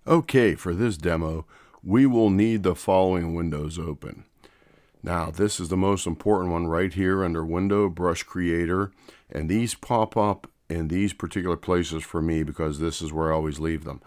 Okay, for this demo, we will need the following windows open. Now, this is the most important one right here under Window Brush Creator, and these pop up in these particular places for me because this is where I always leave them.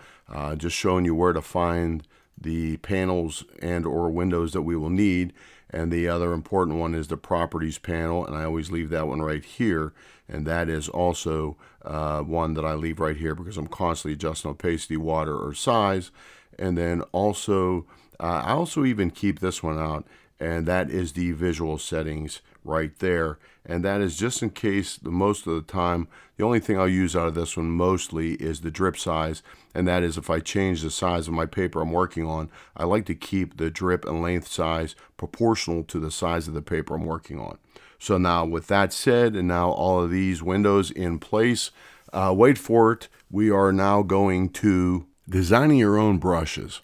Just showing you where to find the panels and or windows that we will need. And the other important one is the Properties panel, and I always leave that one right here. And that is also one that I leave right here because I'm constantly adjusting opacity, water, or size. And then also, I also even keep this one out, and that is the visual settings right there. And that is just in case, most of the time, the only thing I'll use out of this one mostly is the drip size, and that is if I change the size of my paper I'm working on, I like to keep the drip and length size proportional to the size of the paper I'm working on. So now with that said, and now all of these windows in place, wait for it, we are now going to designing your own brushes.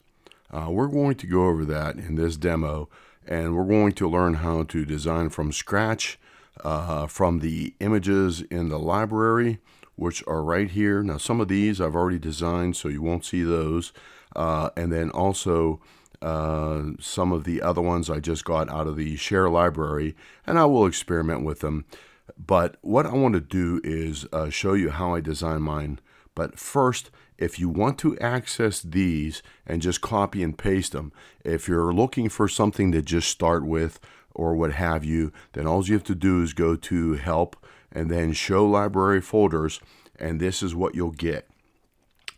We're going to go over that in this demo, and we're going to learn how to design from scratch from the images in the library, which are right here. Now, some of these I've already designed, so you won't see those. And then also some of the other ones I just got out of the share library, and I will experiment with them. But what I want to do is show you how I design mine. But first, if you want to access these and just copy and paste them, if you're looking for something to just start with or what have you, then all you have to do is go to Help and then Show Library Folders, and this is what you'll get.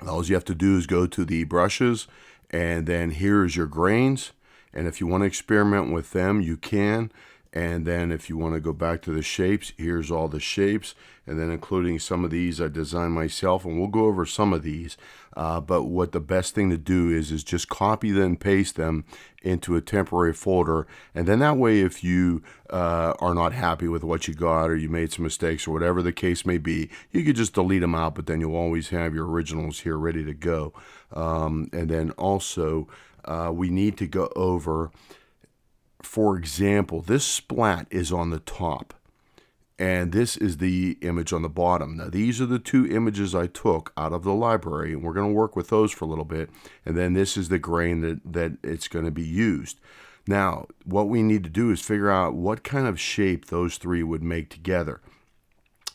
All you have to do is go to the brushes, and then here's your grains. And if you want to experiment with them, you can. And then if you want to go back to the shapes, here's all the shapes, and then including some of these I designed myself, and we'll go over some of these. But what the best thing to do is just copy them and paste them into a temporary folder, and then that way if you are not happy with what you got or you made some mistakes or whatever the case may be, you could just delete them out, but then you'll always have your originals here ready to go. And then also we need to go over, for example, this splat is on the top, and this is the image on the bottom. Now, these are the two images I took out of the library, and we're going to work with those for a little bit, and then this is the grain that it's going to be used. Now, what we need to do is figure out what kind of shape those three would make together.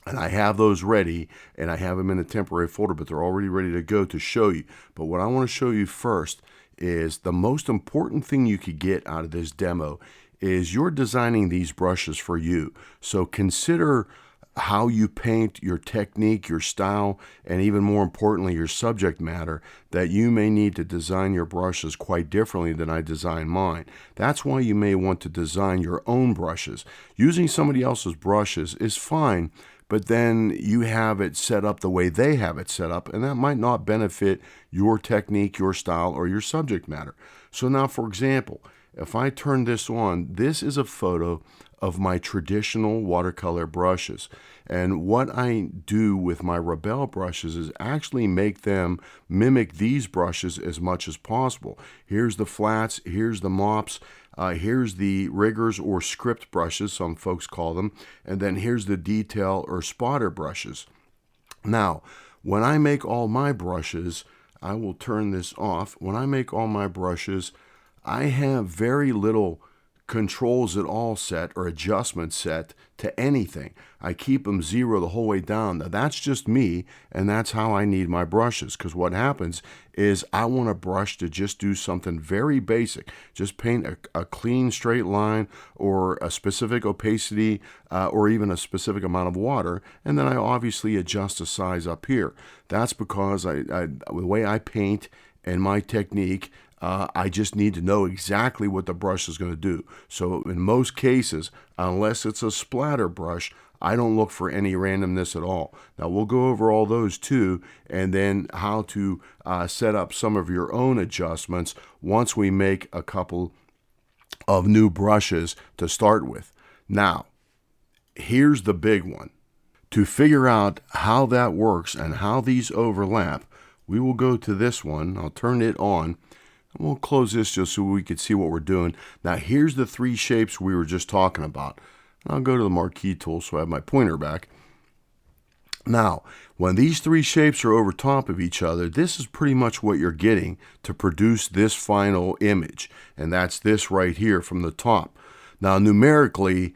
And I have those ready, and I have them in a temporary folder, but they're already ready to go to show you. But what I want to show you first is the most important thing you could get out of this demo is you're designing these brushes for you. So consider how you paint, your technique, your style, and even more importantly, your subject matter, that you may need to design your brushes quite differently than I designed mine. That's why you may want to design your own brushes. Using somebody else's brushes is fine, but then you have it set up the way they have it set up, and that might not benefit your technique, your style, or your subject matter. So now, for example, if I turn this on, this is a photo of my traditional watercolor brushes. And what I do with my Rebelle brushes is actually make them mimic these brushes as much as possible. Here's the flats, here's the mops, here's the riggers or script brushes, some folks call them, and then here's the detail or spotter brushes. Now, when I make all my brushes, I will turn this off. When I make all my brushes, I have very little controls at all set or adjustments set to anything. I keep them zero the whole way down. Now that's just me, and that's how I need my brushes, because what happens is I want a brush to just do something very basic. Just paint a clean straight line or a specific opacity or even a specific amount of water, and then I obviously adjust the size up here. That's because the way I paint and my technique, I just need to know exactly what the brush is going to do. So in most cases, unless it's a splatter brush, I don't look for any randomness at all. Now we'll go over all those too, and then how to set up some of your own adjustments once we make a couple of new brushes to start with. Now, here's the big one. To figure out how that works and how these overlap, we will go to this one. I'll turn it on. We'll close this just so we can see what we're doing. Now here's the three shapes we were just talking about. I'll go to the marquee tool so I have my pointer back. Now, when these three shapes are over top of each other, this is pretty much what you're getting to produce this final image, and that's this right here from the top. Now, numerically,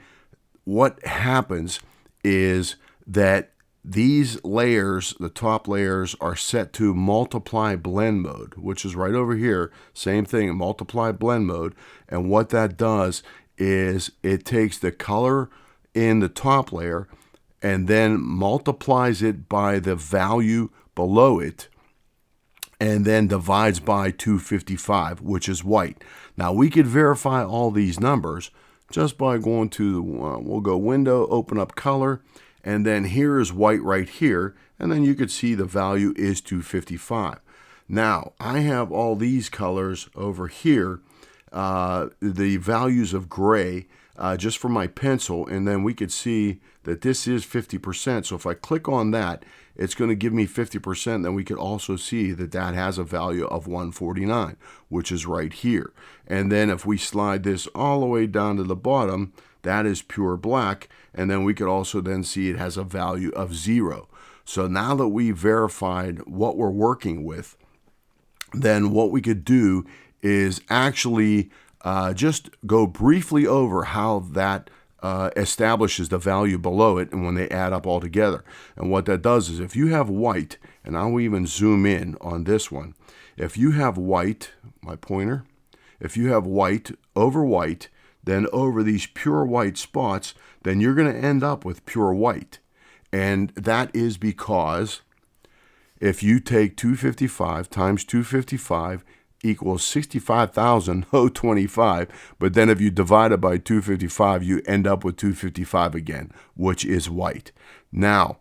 what happens is that these layers, the top layers, are set to multiply blend mode, which is right over here. Same thing, multiply blend mode. And what that does is it takes the color in the top layer and then multiplies it by the value below it, and then divides by 255, which is white. Now, we could verify all these numbers just by going to, we'll go Window, open up Color, and then here is white right here, and then you could see the value is 255. Now, I have all these colors over here, the values of gray, just for my pencil, and then we could see that this is 50%. So if I click on that, it's going to give me 50%. Then we could also see that that has a value of 149, which is right here. And then if we slide this all the way down to the bottom, that is pure black. And then we could also then see it has a value of 0. So now that we verified what we're working with, then what we could do is actually just go briefly over how that establishes the value below it and when they add up all together. And what that does is if you have white, and I'll even zoom in on this one, if you have white, my pointer, if you have white, then over these pure white spots, then you're going to end up with pure white. And that is because if you take 255 times 255 equals 65,025, but then if you divide it by 255, you end up with 255 again, which is white. Now,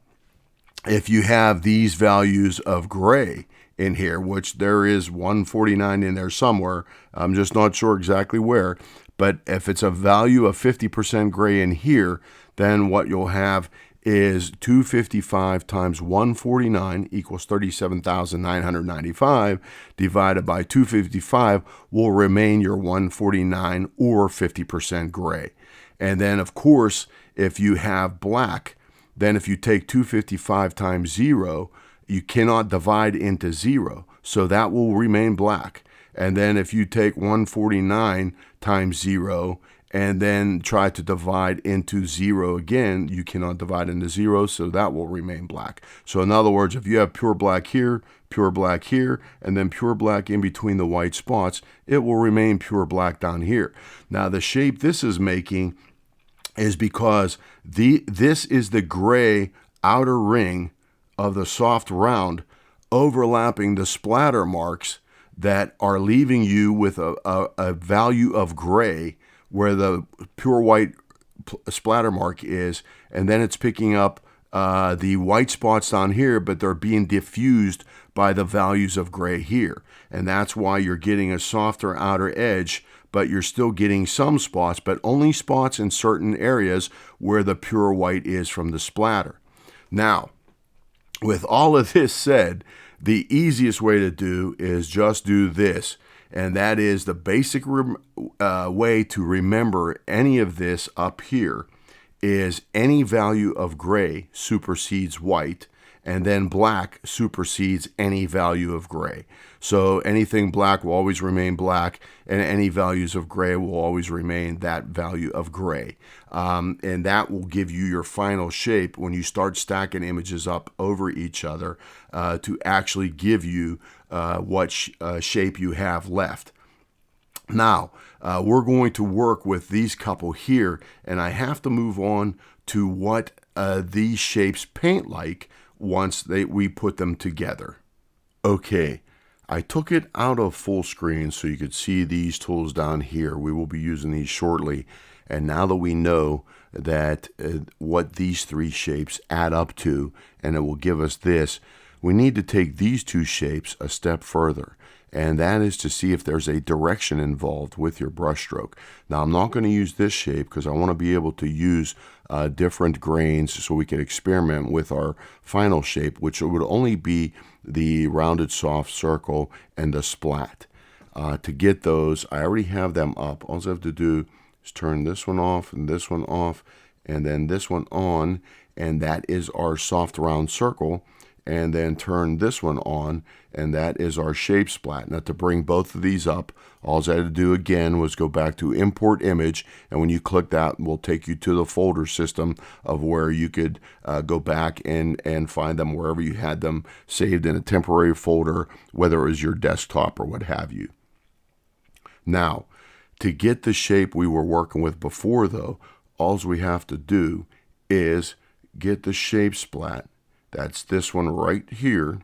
if you have these values of gray in here, which there is 149 in there somewhere, I'm just not sure exactly where, but if it's a value of 50% gray in here, then what you'll have is 255 times 149 equals 37,995 divided by 255 will remain your 149 or 50% gray. And then, of course, if you have black, then if you take 255 times 0, you cannot divide into 0, so that will remain black. And then if you take 149 times 0 and then try to divide into 0 again, you cannot divide into 0, so that will remain black. So in other words, if you have pure black here, and then pure black in between the white spots, it will remain pure black down here. Now the shape this is making is because this is the gray outer ring of the soft round overlapping the splatter marks that are leaving you with a value of gray where the pure white splatter mark is, and then it's picking up the white spots down here, but they're being diffused by the values of gray here. And that's why you're getting a softer outer edge, but you're still getting some spots, but only spots in certain areas where the pure white is from the splatter. Now, with all of this said, the easiest way to do is just do this. And that is the basic way to remember any of this up here is any value of gray supersedes white, and then black supersedes any value of gray. So anything black will always remain black, and any values of gray will always remain that value of gray. And that will give you your final shape when you start stacking images up over each other to actually give you what shape you have left. Now, we're going to work with these couple here, and I have to move on to what these shapes paint like once we put them together. Okay, I took it out of full screen so you could see these tools down here. We will be using these shortly. And now that we know that what these three shapes add up to, and it will give us this, we need to take these two shapes a step further. And that is to see if there's a direction involved with your brush stroke. Now, I'm not going to use this shape because I want to be able to use different grains so we can experiment with our final shape, which would only be the rounded soft circle and the splat. To get those, I already have them up. All I have to do is turn this one off and this one off, and then this one on, and that is our soft round circle, and then turn this one on, and that is our shape splat. Now to bring both of these up, all I had to do again was go back to import image, and when you click that, it will take you to the folder system of where you could go back and find them wherever you had them saved in a temporary folder, whether it was your desktop or what have you. Now, to get the shape we were working with before though, all we have to do is get the shape splat, that's this one right here,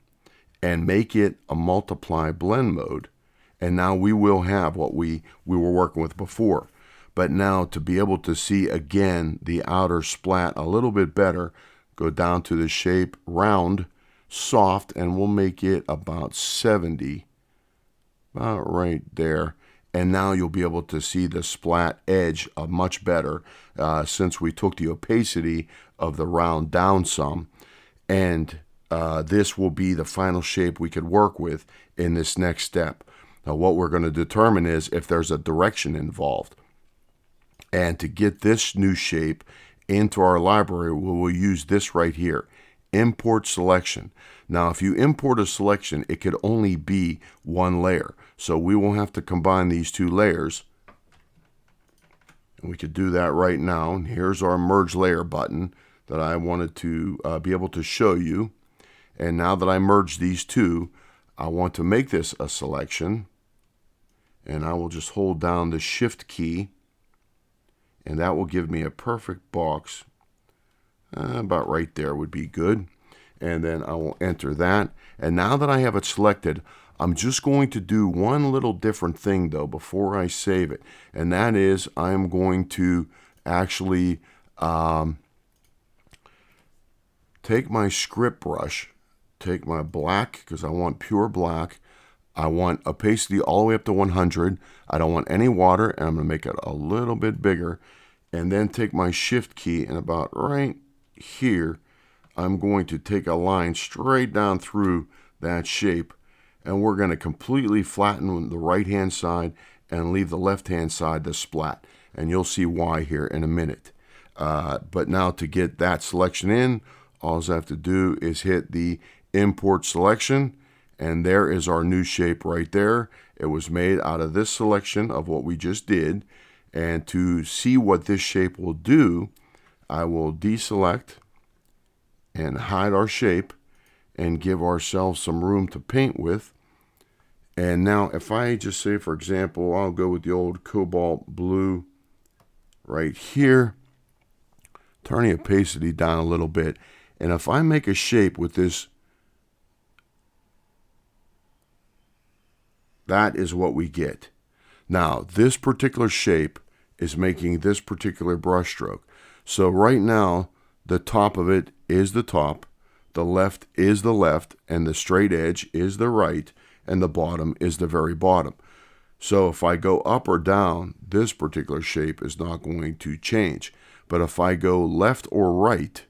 and make it a multiply blend mode. And now we will have what we were working with before. But now to be able to see again the outer splat a little bit better, go down to the shape round, soft, and we'll make it about 70, about right there. And now you'll be able to see the splat edge much better since we took the opacity of the round down some. And this will be the final shape we could work with in this next step. Now what we're going to determine is if there's a direction involved. And to get this new shape into our library, we will use this right here, import selection. Now if you import a selection, it could only be one layer. So we will have to combine these two layers. And we could do that right now. And here's our merge layer button that I wanted to be able to show you. And now that I merged these two, I want to make this a selection. And I will just hold down the shift key, and that will give me a perfect box. About right there would be good. And then I will enter that. And now that I have it selected, I'm just going to do one little different thing though before I save it. And that is I'm going to actually take my script brush, take my black, because I want pure black. I want opacity all the way up to 100. I don't want any water, and I'm going to make it a little bit bigger. And then take my shift key, and about right here, I'm going to take a line straight down through that shape, and we're going to completely flatten the right-hand side and leave the left-hand side the splat. And you'll see why here in a minute. But now to get that selection in, all I have to do is hit the import selection, and there is our new shape right there. It was made out of this selection of what we just did. And to see what this shape will do, I will deselect and hide our shape and give ourselves some room to paint with. And now if I just say, for example, I'll go with the old cobalt blue right here, turn the opacity down a little bit. And if I make a shape with this, that is what we get. Now, this particular shape is making this particular brush stroke. So right now, the top of it is the top, the left is the left, and the straight edge is the right, and the bottom is the very bottom. So if I go up or down, this particular shape is not going to change. But if I go left or right,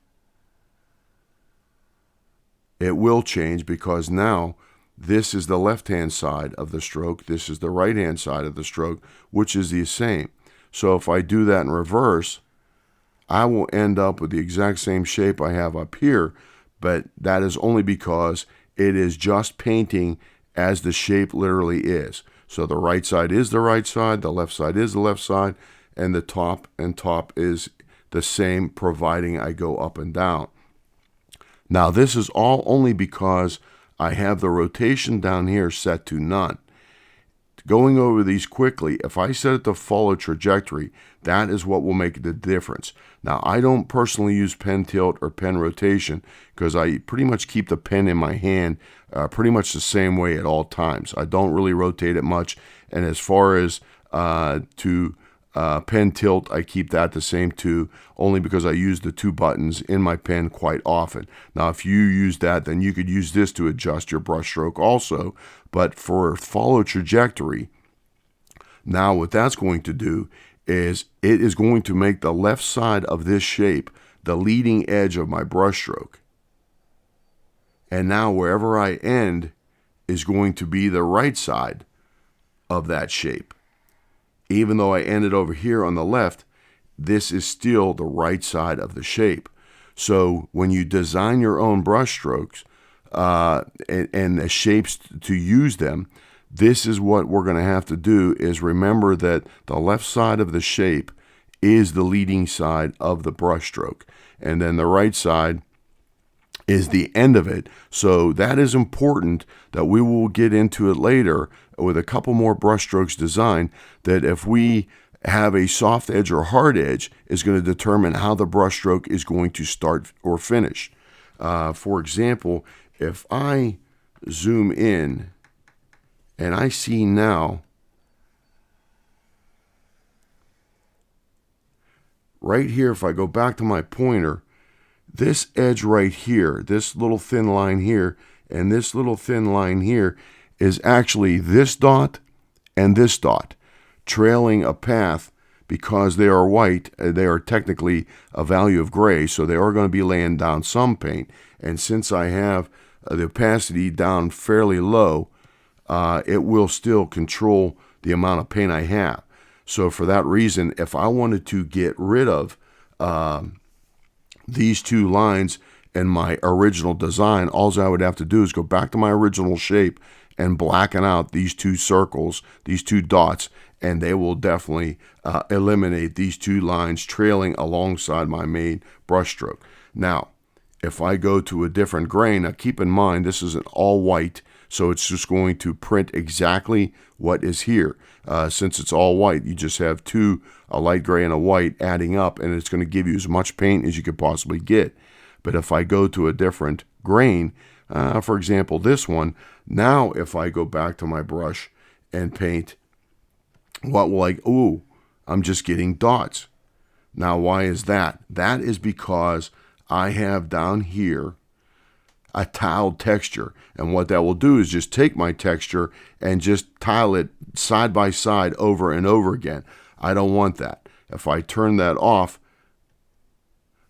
it will change, because now this is the left-hand side of the stroke, this is the right-hand side of the stroke, which is the same. So if I do that in reverse, I will end up with the exact same shape I have up here, but that is only because it is just painting as the shape literally is. So the right side is the right side, the left side is the left side, and the top and top is the same, providing I go up and down. Now this is all only because I have the rotation down here set to none. Going over these quickly, if I set it to follow trajectory, that is what will make the difference. Now, I don't personally use pen tilt or pen rotation because I pretty much keep the pen in my hand pretty much the same way at all times. I don't really rotate it much. And as far as pen tilt, I keep that the same too, only because I use the two buttons in my pen quite often. Now, if you use that, then you could use this to adjust your brush stroke also. But for follow trajectory, now what that's going to do is it is going to make the left side of this shape the leading edge of my brush stroke. And now wherever I end is going to be the right side of that shape. Even though I ended over here on the left, this is still the right side of the shape. So when you design your own brush strokes and the shapes to use them, this is what we're going to have to do, is remember that the left side of the shape is the leading side of the brush stroke, and then the right side is the end of it. So that is important, that we will get into it later with a couple more brush strokes design, that if we have a soft edge or hard edge is going to determine how the brush stroke is going to start or finish. For example, if I zoom in and I see now right here, if I go back to my pointer, this edge right here, this little thin line here, and this little thin line here is actually this dot and this dot trailing a path. Because they are white, they are technically a value of gray, so they are going to be laying down some paint. And since I have the opacity down fairly low, it will still control the amount of paint I have. So for that reason, if I wanted to get rid of these two lines in my original design, all I would have to do is go back to my original shape and blacken out these two circles, these two dots, and they will definitely eliminate these two lines trailing alongside my main brush stroke. Now, if I go to a different grain, now keep in mind this is an all white, so it's just going to print exactly what is here. Since it's all white, you just have two, a light gray and a white, adding up, and it's going to give you as much paint as you could possibly get. But if I go to a different grain, for example, this one, now if I go back to my brush and paint, what will I, ooh, I'm just getting dots. Now, why is that? That is because I have down here a tiled texture. And what that will do is just take my texture and just tile it side by side over and over again. I don't want that. If I turn that off,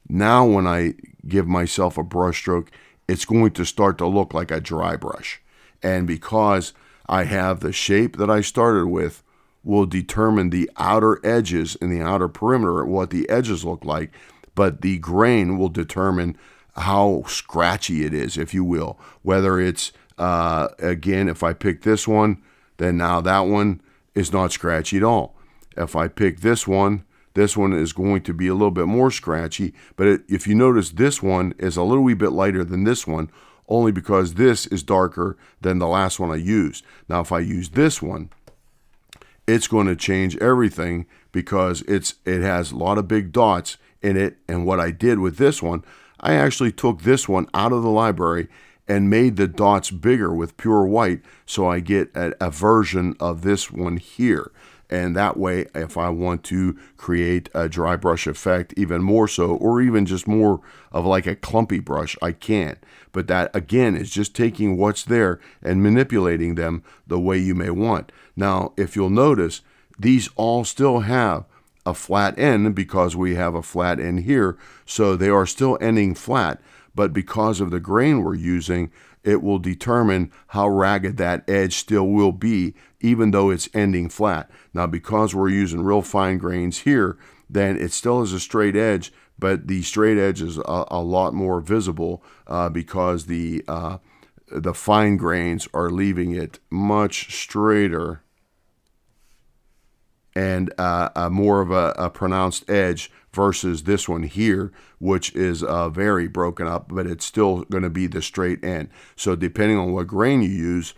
now when I give myself a brush stroke, it's going to start to look like a dry brush. And because I have the shape that I started with, will determine the outer edges and the outer perimeter, what the edges look like, but the grain will determine how scratchy it is, if you will. Whether it's, again, if I pick this one, then now that one is not scratchy at all. If I pick this one is going to be a little bit more scratchy, but if you notice, this one is a little wee bit lighter than this one, only because this is darker than the last one I used. Now, if I use this one, it's going to change everything because it has a lot of big dots in it. And what I did with this one, I actually took this one out of the library and made the dots bigger with pure white, so I get a version of this one here. And that way, if I want to create a dry brush effect even more so, or even just more of like a clumpy brush, I can. But that, again, is just taking what's there and manipulating them the way you may want. Now, if you'll notice, these all still have a flat end because we have a flat end here, so they are still ending flat. But because of the grain we're using, it will determine how ragged that edge still will be, even though it's ending flat. Now, because we're using real fine grains here, then it still is a straight edge, but the straight edge is a lot more visible because the fine grains are leaving it much straighter and more of a pronounced edge versus this one here, which is very broken up, but it's still going to be the straight end. So depending on what grain you use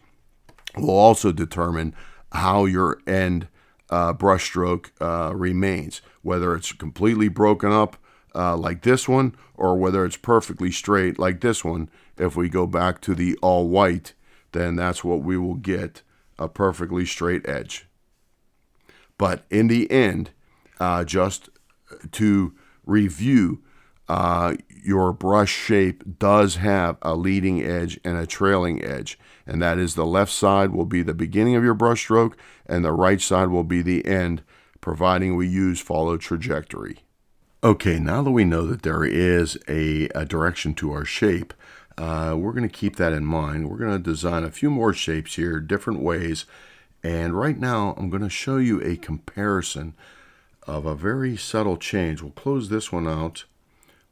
will also determine how your end brush stroke remains, whether it's completely broken up like this one, or whether it's perfectly straight like this one. If we go back to the all white, then that's what we will get, a perfectly straight edge. But in the end, just to review, your brush shape does have a leading edge and a trailing edge, and that is the left side will be the beginning of your brush stroke and the right side will be the end, providing we use follow trajectory. Okay, now that we know that there is a direction to our shape, we're going to keep that in mind. We're going to design a few more shapes here, different ways, and right now I'm going to show you a comparison of a very subtle change. We'll close this one out.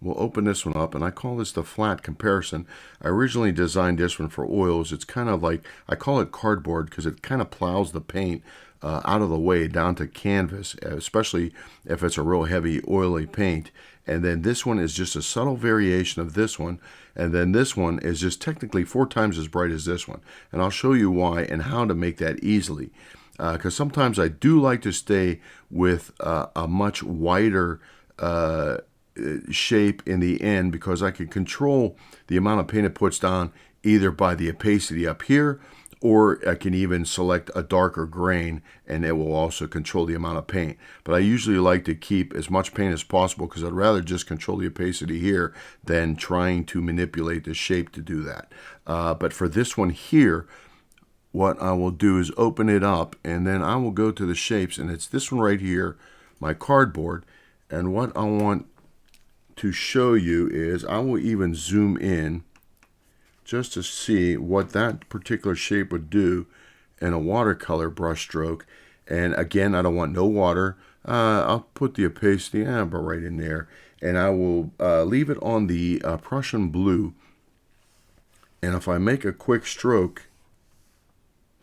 We'll open this one up, and I call this the flat comparison. I originally designed this one for oils. It's kind of like, I call it cardboard because it kind of plows the paint out of the way down to canvas, especially if it's a real heavy, oily paint. And then this one is just a subtle variation of this one. And then this one is just technically 4 times as bright as this one. And I'll show you why and how to make that easily. Because sometimes I do like to stay with a much wider shape in the end, because I can control the amount of paint it puts down either by the opacity up here, or I can even select a darker grain and it will also control the amount of paint. But I usually like to keep as much paint as possible because I'd rather just control the opacity here than trying to manipulate the shape to do that. But for this one here, what I will do is open it up, and then I will go to the shapes, and it's this one right here, my cardboard. And what I want to show you is I will even zoom in just to see what that particular shape would do in a watercolor brush stroke. And again, I don't want no water. I'll put the opacity but right in there, and I will leave it on the Prussian blue. And if I make a quick stroke,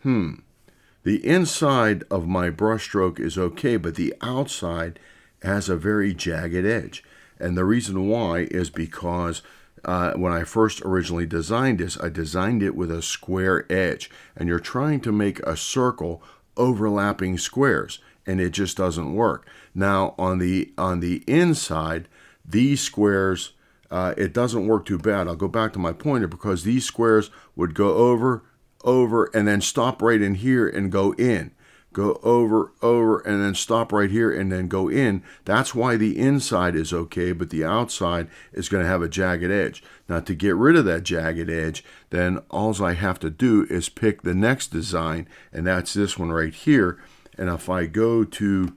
the inside of my brush stroke is okay, but the outside has a very jagged edge. And the reason why is because when I first originally designed this, I designed it with a square edge. And you're trying to make a circle overlapping squares, and it just doesn't work. Now, on the inside, these squares, it doesn't work too bad. I'll go back to my pointer, because these squares would go over, and then stop right in here and go in. Go over, and then stop right here and then go in. That's why the inside is okay, but the outside is going to have a jagged edge. Now, to get rid of that jagged edge, then all I have to do is pick the next design, and that's this one right here. And if I go to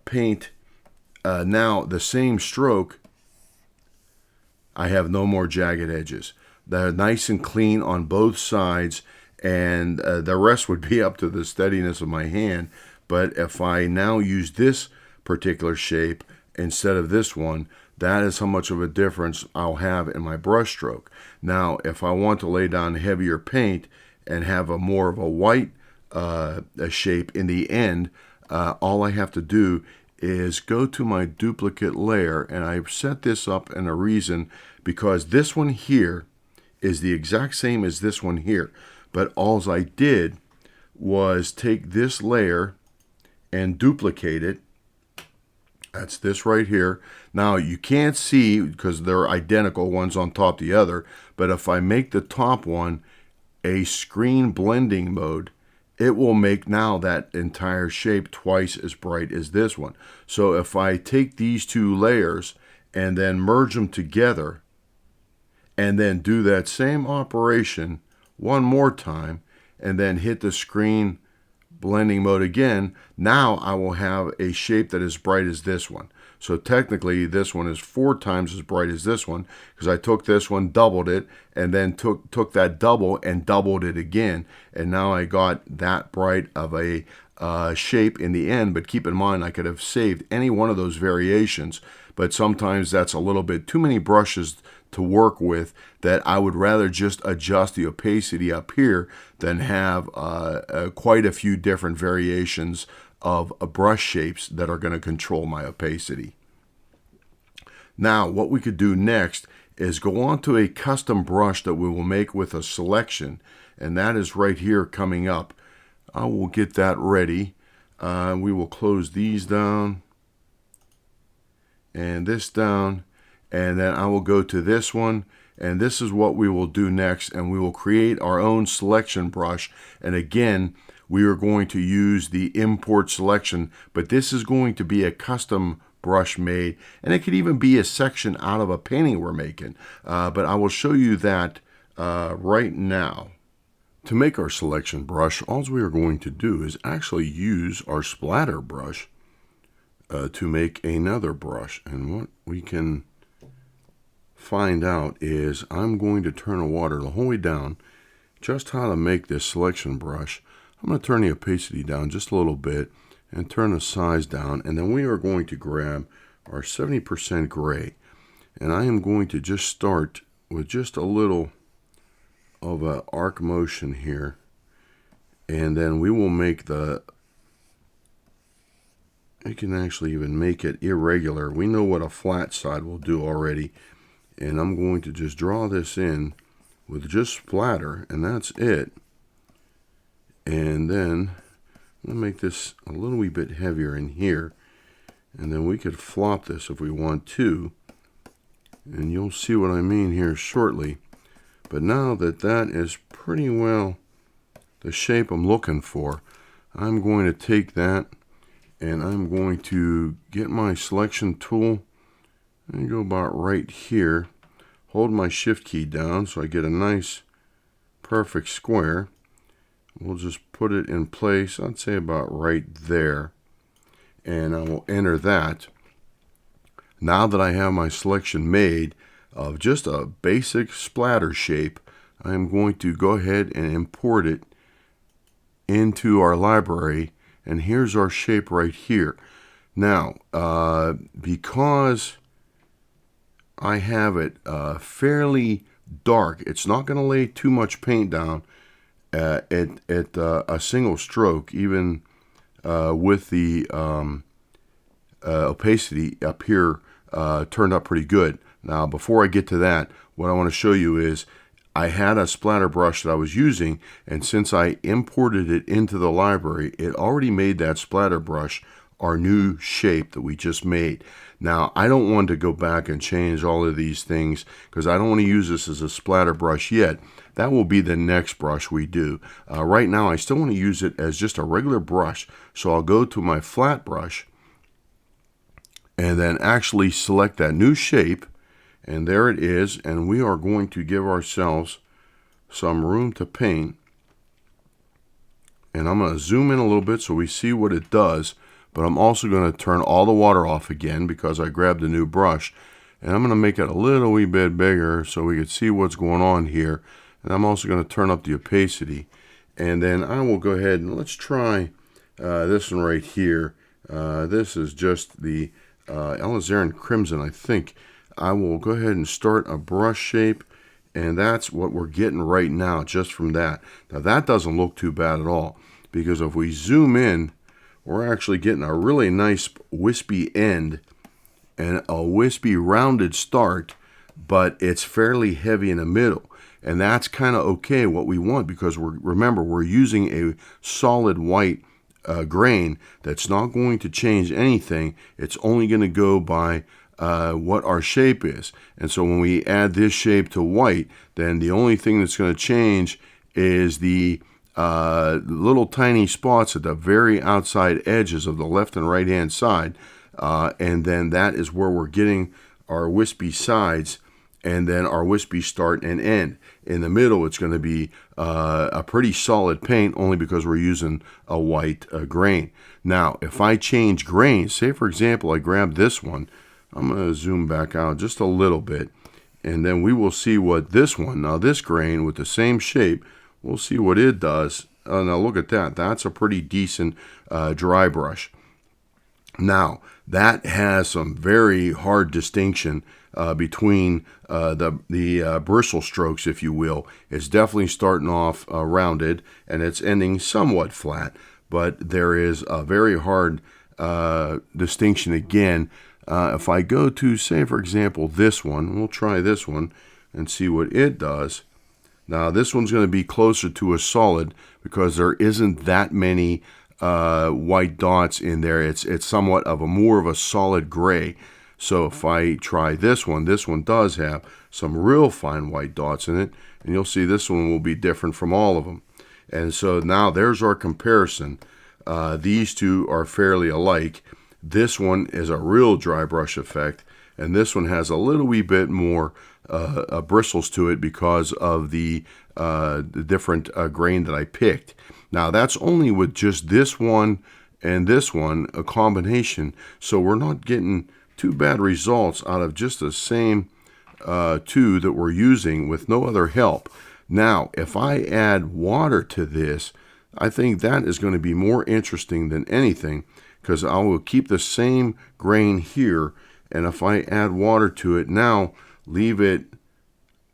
paint now the same stroke, I have no more jagged edges. They're nice and clean on both sides, and the rest would be up to the steadiness of my hand. But if I now use this particular shape instead of this one, that is how much of a difference I'll have in my brush stroke. Now, if I want to lay down heavier paint and have a more of a white shape in the end, all I have to do is go to my duplicate layer, and I've set this up in a reason because this one here is the exact same as this one here. But all I did was take this layer and duplicate it. That's this right here. Now, you can't see because they're identical, one's on top of the other. But if I make the top one a screen blending mode, it will make now that entire shape twice as bright as this one. So if I take these two layers and then merge them together and then do that same operation one more time, and then hit the screen blending mode again, now I will have a shape that is bright as this one. So technically this one is 4 times as bright as this one, because I took this one, doubled it, and then took that double and doubled it again, and now I got that bright of a shape in the end. But keep in mind, I could have saved any one of those variations, but sometimes that's a little bit too many brushes to work with, that I would rather just adjust the opacity up here than have quite a few different variations of brush shapes that are going to control my opacity. Now, what we could do next is go on to a custom brush that we will make with a selection, and that is right here coming up. I will get that ready. We will close these down and this down, and then I will go to this one, and this is what we will do next, and we will create our own selection brush. And again, we are going to use the import selection, but this is going to be a custom brush made, and it could even be a section out of a painting we're making, but I will show you that right now. To make our selection brush, all we are going to do is actually use our splatter brush to make another brush. And what we can find out is I'm going to turn the water the whole way down. Just how to make this selection brush. I'm going to turn the opacity down just a little bit, and turn the size down. And then we are going to grab our 70% gray. And I am going to just start with just a little of an arc motion here. And then we will make you can actually even make it irregular. We know what a flat side will do already. And I'm going to just draw this in with just splatter, and that's it. And then I'm going to make this a little wee bit heavier in here. And then we could flop this if we want to. And you'll see what I mean here shortly. But now that that is pretty well the shape I'm looking for, I'm going to take that and I'm going to get my selection tool and go about right here. Hold my shift key down so I get a nice perfect square. We'll just put it in place, I'd say about right there. And I will enter that. Now that I have my selection made of just a basic splatter shape, I'm going to go ahead and import it into our library. And here's our shape right here. Now, because I have it fairly dark, it's not going to lay too much paint down at a single stroke, even with the opacity up here turned up pretty good. Now, before I get to that, what I want to show you is I had a splatter brush that I was using, and since I imported it into the library, it already made that splatter brush our new shape that we just made. Now, I don't want to go back and change all of these things because I don't want to use this as a splatter brush yet. That will be the next brush we do. Right now, I still want to use it as just a regular brush, so I'll go to my flat brush and then actually select that new shape. And there it is, and we are going to give ourselves some room to paint. And I'm going to zoom in a little bit so we see what it does, but I'm also going to turn all the water off again because I grabbed a new brush. And I'm going to make it a little wee bit bigger so we can see what's going on here. And I'm also going to turn up the opacity. And then I will go ahead and let's try this one right here. This is just the alizarin crimson, I think. I will go ahead and start a brush shape, and that's what we're getting right now just from that. Now that doesn't look too bad at all, because if we zoom in, we're actually getting a really nice wispy end and a wispy rounded start, but it's fairly heavy in the middle. And that's kind of okay, what we want, because remember, we're using a solid white grain that's not going to change anything. It's only going to go by what our shape is. And so when we add this shape to white, then the only thing that's going to change is the little tiny spots at the very outside edges of the left and right hand side. And then that is where we're getting our wispy sides and then our wispy start and end. In the middle, it's going to be a pretty solid paint, only because we're using a white grain. Now, if I change grains, say for example, I grab this one, I'm going to zoom back out just a little bit, and then we will see what this one, now this grain with the same shape, we'll see what it does. Now look at that. That's a pretty decent dry brush. Now, that has some very hard distinction between the bristle strokes, if you will. It's definitely starting off rounded, and it's ending somewhat flat, but there is a very hard distinction again. If I go to, say, for example, this one, we'll try this one and see what it does. Now, this one's going to be closer to a solid because there isn't that many white dots in there. It's somewhat of more of a solid gray. So if I try this one does have some real fine white dots in it, and you'll see this one will be different from all of them. And so now there's our comparison. These two are fairly alike. This one is a real dry brush effect, and this one has a little wee bit more bristles to it because of the different grain that I picked. Now that's only with just this one and this one, a combination, so we're not getting too bad results out of just the same two that we're using with no other help. Now, if I add water to this, I think that is going to be more interesting than anything, because I will keep the same grain here, and if I add water to it now, leave it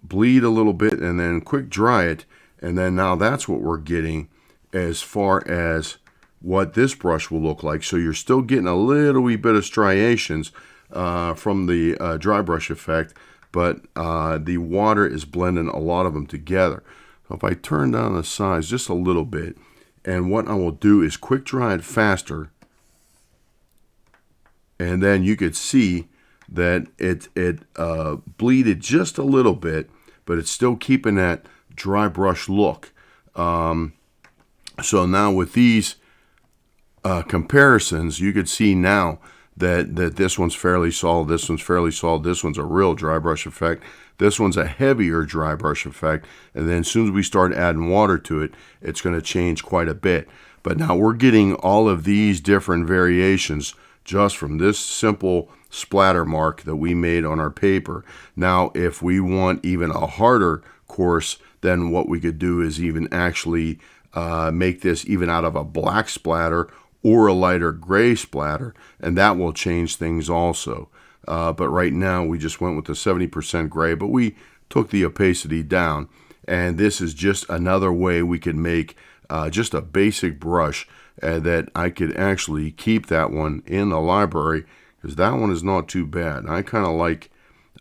bleed a little bit and then quick dry it, and then now that's what we're getting as far as what this brush will look like. So you're still getting a little wee bit of striations from the dry brush effect, but the water is blending a lot of them together. So if I turn down the size just a little bit, and what I will do is quick dry it faster, and then you could see that it bleeded just a little bit, but it's still keeping that dry brush look. So now with these comparisons, you could see now that this one's fairly solid, this one's fairly solid, this one's a real dry brush effect, this one's a heavier dry brush effect, and then as soon as we start adding water to it, it's going to change quite a bit. But now we're getting all of these different variations just from this simple splatter mark that we made on our paper. Now, if we want even a harder course, then what we could do is even actually make this even out of a black splatter or a lighter gray splatter, and that will change things also. But right now we just went with the 70% gray, but we took the opacity down, and this is just another way we could make just a basic brush that I could actually keep that one in the library, because that one is not too bad. I kind of like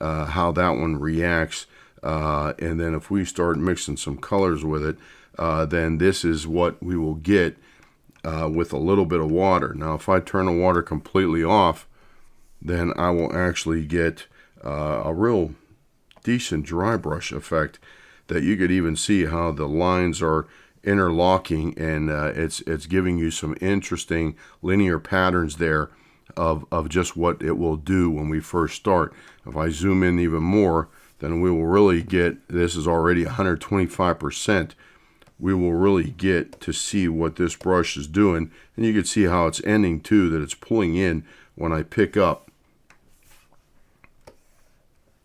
how that one reacts, and then if we start mixing some colors with it, then this is what we will get with a little bit of water. Now if I turn the water completely off, then I will actually get a real decent dry brush effect that you could even see how the lines are interlocking, and it's giving you some interesting linear patterns there of just what it will do when we first start. If I zoom in even more, then we will really get, this is already 125%, we will really get to see what this brush is doing, and you can see how it's ending too, that it's pulling in when I pick up.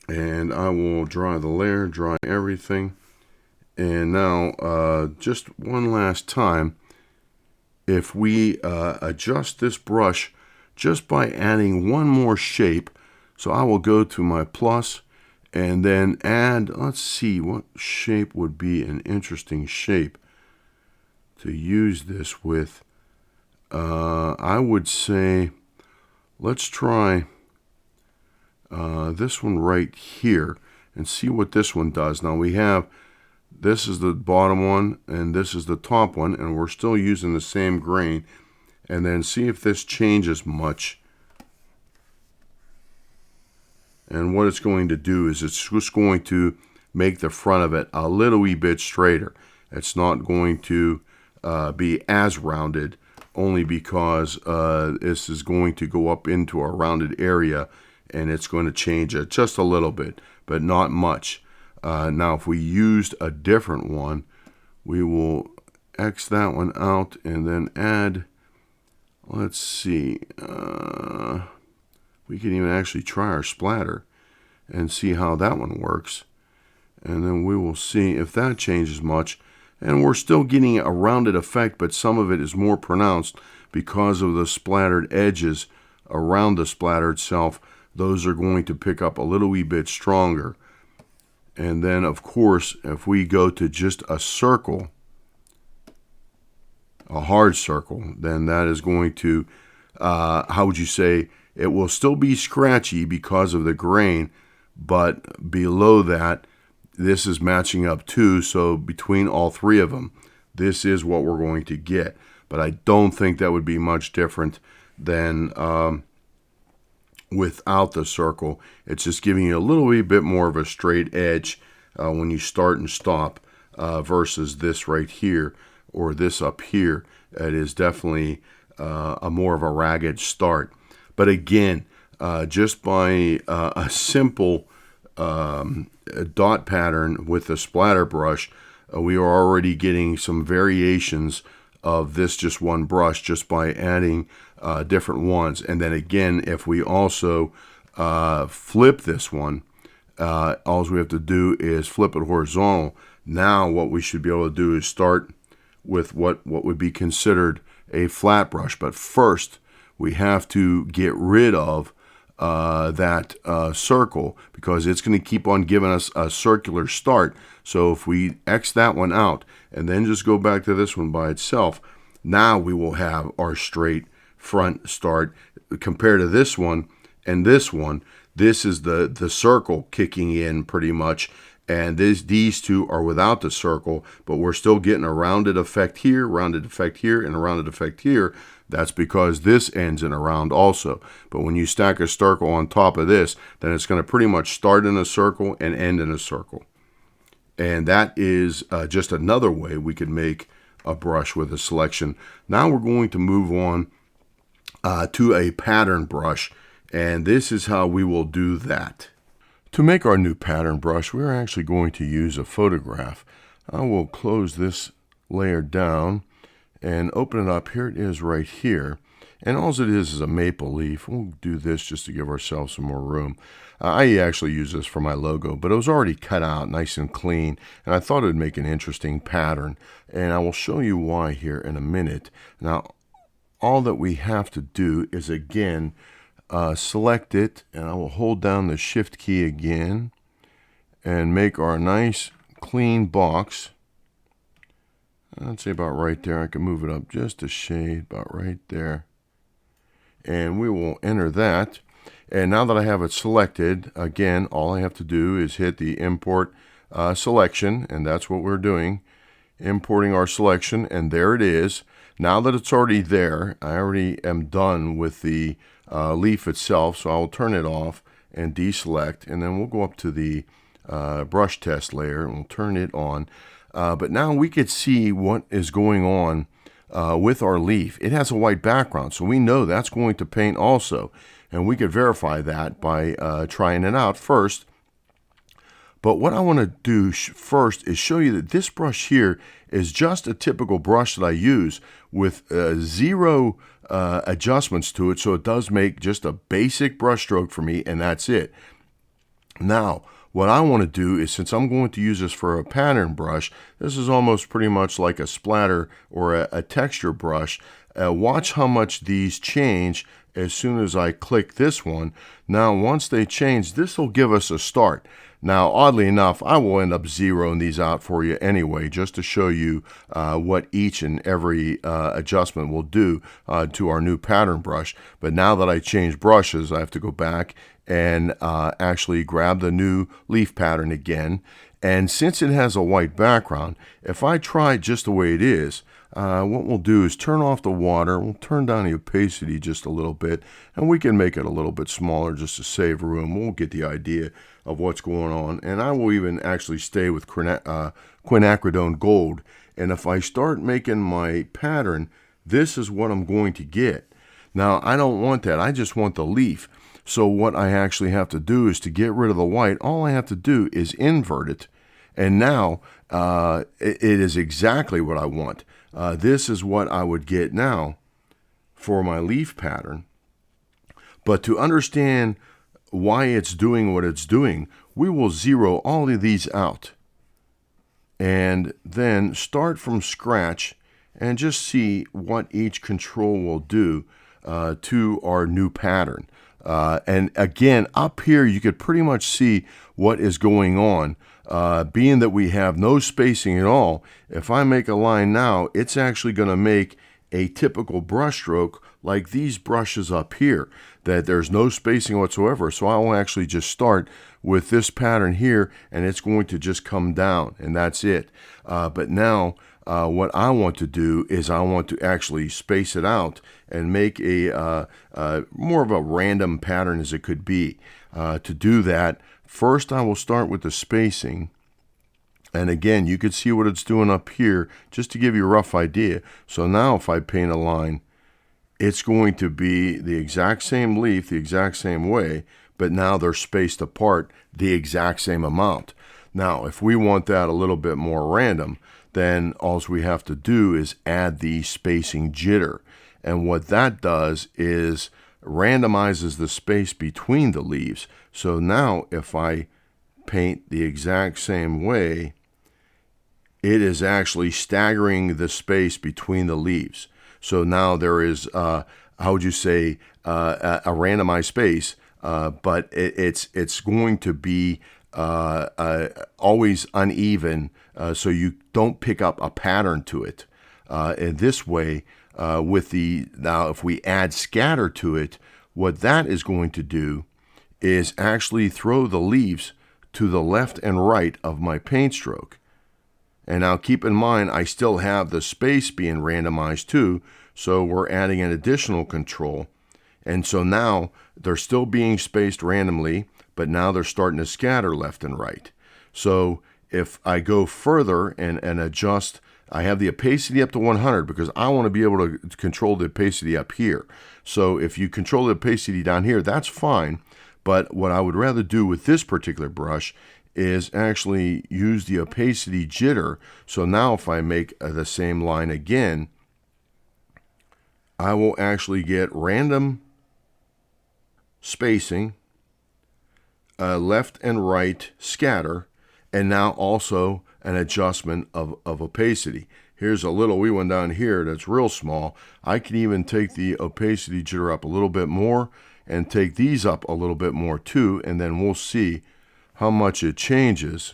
And I will dry the layer, dry everything. And now, just one last time, if we adjust this brush just by adding one more shape, so I will go to my plus and then add, let's see, what shape would be an interesting shape to use this with. I would say, let's try this one right here and see what this one does. Now we have, this is the bottom one and this is the top one, and we're still using the same grain, and then see if this changes much. And what it's going to do is it's just going to make the front of it a little wee bit straighter. It's not going to be as rounded, only because this is going to go up into a rounded area, and it's going to change it just a little bit, but not much. Now if we used a different one, we will X that one out and then add, let's see, we can even actually try our splatter and see how that one works, and then we will see if that changes much. And we're still getting a rounded effect, but some of it is more pronounced because of the splattered edges around the splatter itself. Those are going to pick up a little wee bit stronger. And then of course, if we go to just a circle, a hard circle, then that is going to, how would you say, it will still be scratchy because of the grain, but below that, this is matching up too. So between all three of them, this is what we're going to get. But I don't think that would be much different than without the circle. It's just giving you a little wee bit more of a straight edge when you start and stop versus this right here or this up here. It is definitely a more of a ragged start. But again, just by a simple dot pattern with the splatter brush, we are already getting some variations of this just one brush just by adding different ones. And then again, if we also flip this one, all we have to do is flip it horizontal. Now what we should be able to do is start with what would be considered a flat brush. But first, we have to get rid of that circle, because it's going to keep on giving us a circular start. So if we X that one out and then just go back to this one by itself, now we will have our straight front start. Compared to this one and this one, this is the circle kicking in pretty much, and these two are without the circle, but we're still getting a rounded effect here, rounded effect here, and a rounded effect here. That's because this ends in a round also. But when you stack a circle on top of this, then it's going to pretty much start in a circle and end in a circle. And that is just another way we could make a brush with a selection. Now we're going to move on to a pattern brush, and this is how we will do that. To make our new pattern brush, we're actually going to use a photograph. I will close this layer down and open it up. Here it is right here. And all it is a maple leaf. We'll do this just to give ourselves some more room. I actually use this for my logo, but it was already cut out nice and clean, and I thought it would make an interesting pattern. And I will show you why here in a minute. Now, all that we have to do is, again, select it, and I will hold down the Shift key again and make our nice clean box. I'd say about right there. I can move it up just a shade, about right there. And we will enter that. And now that I have it selected, again, all I have to do is hit the import selection, and that's what we're doing. Importing our selection, and there it is. Now that it's already there, I already am done with the leaf itself, so I will turn it off and deselect, and then we'll go up to the brush test layer and we'll turn it on. But now we could see what is going on with our leaf. It has a white background, so we know that's going to paint also, and we could verify that by trying it out first. But what I want to do first is show you that this brush here is just a typical brush that I use with zero adjustments to it, so it does make just a basic brush stroke for me, and that's it. Now, what I want to do is, since I'm going to use this for a pattern brush, this is almost pretty much like a splatter or a texture brush. Watch how much these change as soon as I click this one. Now, once they change, this will give us a start. Now, oddly enough, I will end up zeroing these out for you anyway, just to show you what each and every adjustment will do to our new pattern brush. But now that I changed brushes, I have to go back and actually grab the new leaf pattern again. And since it has a white background, if I try just the way it is, what we'll do is turn off the water, we'll turn down the opacity just a little bit, and we can make it a little bit smaller just to save room. We'll get the idea of what's going on. And I will even actually stay with quinacridone gold. And if I start making my pattern, this is what I'm going to get. Now, I don't want that. I just want the leaf. So what I actually have to do is, to get rid of the white, all I have to do is invert it. And now it is exactly what I want. This is what I would get now for my leaf pattern. But to understand why it's doing what it's doing, we will zero all of these out and then start from scratch and just see what each control will do to our new pattern. And again, up here, you could pretty much see what is going on. Being that we have no spacing at all, if I make a line now, it's actually going to make a typical brush stroke like these brushes up here, that there's no spacing whatsoever. So I will actually just start with this pattern here, and it's going to just come down, and that's it. But now what I want to do is I want to actually space it out and make a more of a random pattern as it could be. To do that, first I will start with the spacing. And again, you could see what it's doing up here, just to give you a rough idea. So now if I paint a line, it's going to be the exact same leaf, the exact same way, but now they're spaced apart the exact same amount. Now, if we want that a little bit more random, then all we have to do is add the spacing jitter. And what that does is randomizes the space between the leaves. So now if I paint the exact same way, it is actually staggering the space between the leaves. So now there is, how would you say, a randomized space, but it's going to be always uneven, so you don't pick up a pattern to it. In this way, now if we add scatter to it, what that is going to do is actually throw the leaves to the left and right of my paint stroke. And now keep in mind, I still have the space being randomized too, so we're adding an additional control. And so now they're still being spaced randomly, but now they're starting to scatter left and right. So if I go further and adjust, I have the opacity up to 100 because I want to be able to control the opacity up here. So if you control the opacity down here, that's fine. But what I would rather do with this particular brush is actually use the opacity jitter. So now if I make the same line again, I will actually get random spacing, left and right scatter, and now also an adjustment of opacity. Here's a little wee one down here that's real small. I can even take the opacity jitter up a little bit more and take these up a little bit more too, and then we'll see how much it changes.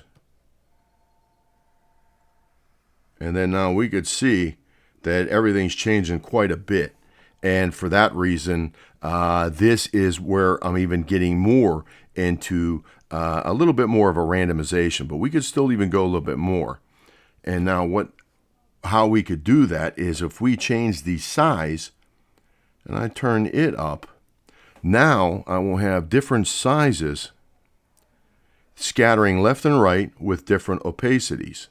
And then now we could see that everything's changing quite a bit. And for that reason, this is where I'm even getting more into a little bit more of a randomization, but we could still even go a little bit more. And now how we could do that is if we change the size and I turn it up, now I will have different sizes scattering left and right with different opacities.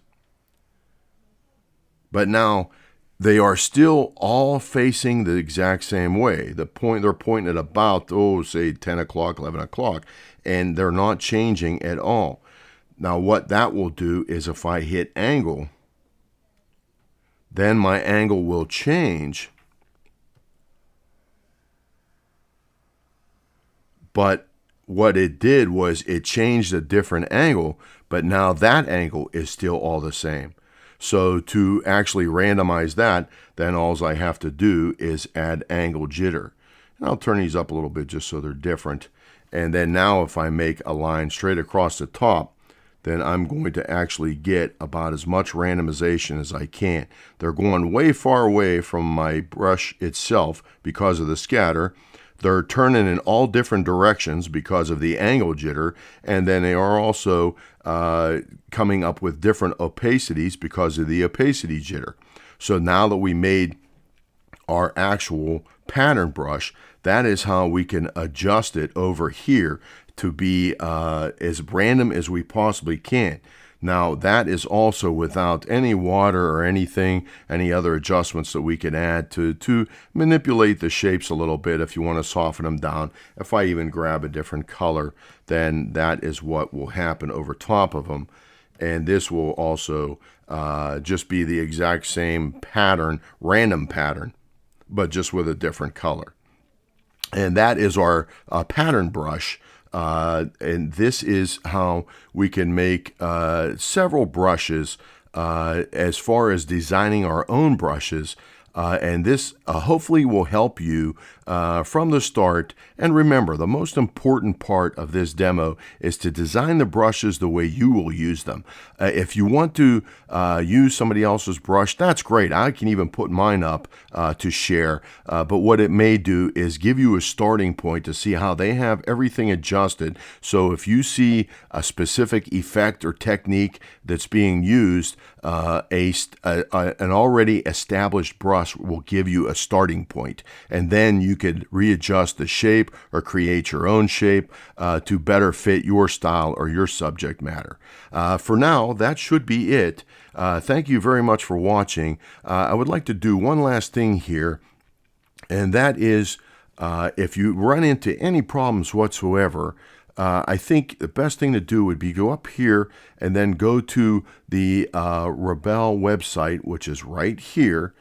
But now they are still all facing the exact same way. They're pointing at about, say 10 o'clock, 11 o'clock, and they're not changing at all. Now what that will do is if I hit angle, then my angle will change. But what it did was it changed a different angle, but now that angle is still all the same. So to actually randomize that, then all I have to do is add angle jitter. And I'll turn these up a little bit just so they're different. And then now if I make a line straight across the top, then I'm going to actually get about as much randomization as I can. They're going way far away from my brush itself because of the scatter. They're turning in all different directions because of the angle jitter, and then they are also coming up with different opacities because of the opacity jitter. So now that we made our actual pattern brush, that is how we can adjust it over here to be as random as we possibly can. Now that is also without any water or anything, any other adjustments that we can add to manipulate the shapes a little bit if you want to soften them down. If I even grab a different color, then that is what will happen over top of them. And this will also just be the exact same pattern, random pattern, but just with a different color. And that is our pattern brush. And this is how we can make several brushes as far as designing our own brushes. And this hopefully will help you from the start. And remember, the most important part of this demo is to design the brushes the way you will use them. If you want to use somebody else's brush, that's great. I can even put mine up to share. But what it may do is give you a starting point to see how they have everything adjusted. So if you see a specific effect or technique that's being used, an already established brush will give you a starting point, and then you could readjust the shape or create your own shape to better fit your style or your subject matter. For now, that should be it. Thank you very much for watching. I would like to do one last thing here, and that is if you run into any problems whatsoever, I think the best thing to do would be go up here and then go to the Rebelle website, which is right here.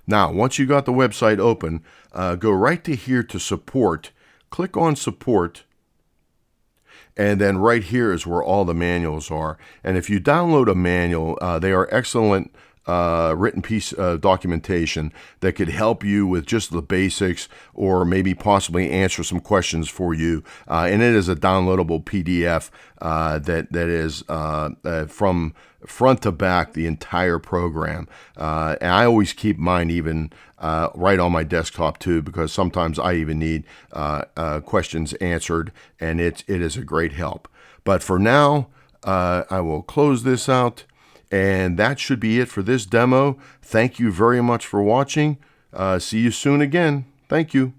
Now, once you got the website open, go right to here to support. Click on support. And then right here is where all the manuals are. And if you download a manual, they are excellent written piece of documentation that could help you with just the basics, or maybe possibly answer some questions for you. And it is a downloadable PDF that is from front to back, the entire program. And I always keep mine even right on my desktop too, because sometimes I even need questions answered, and it is a great help. But for now, I will close this out. And that should be it for this demo. Thank you very much for watching. See you soon again. Thank you.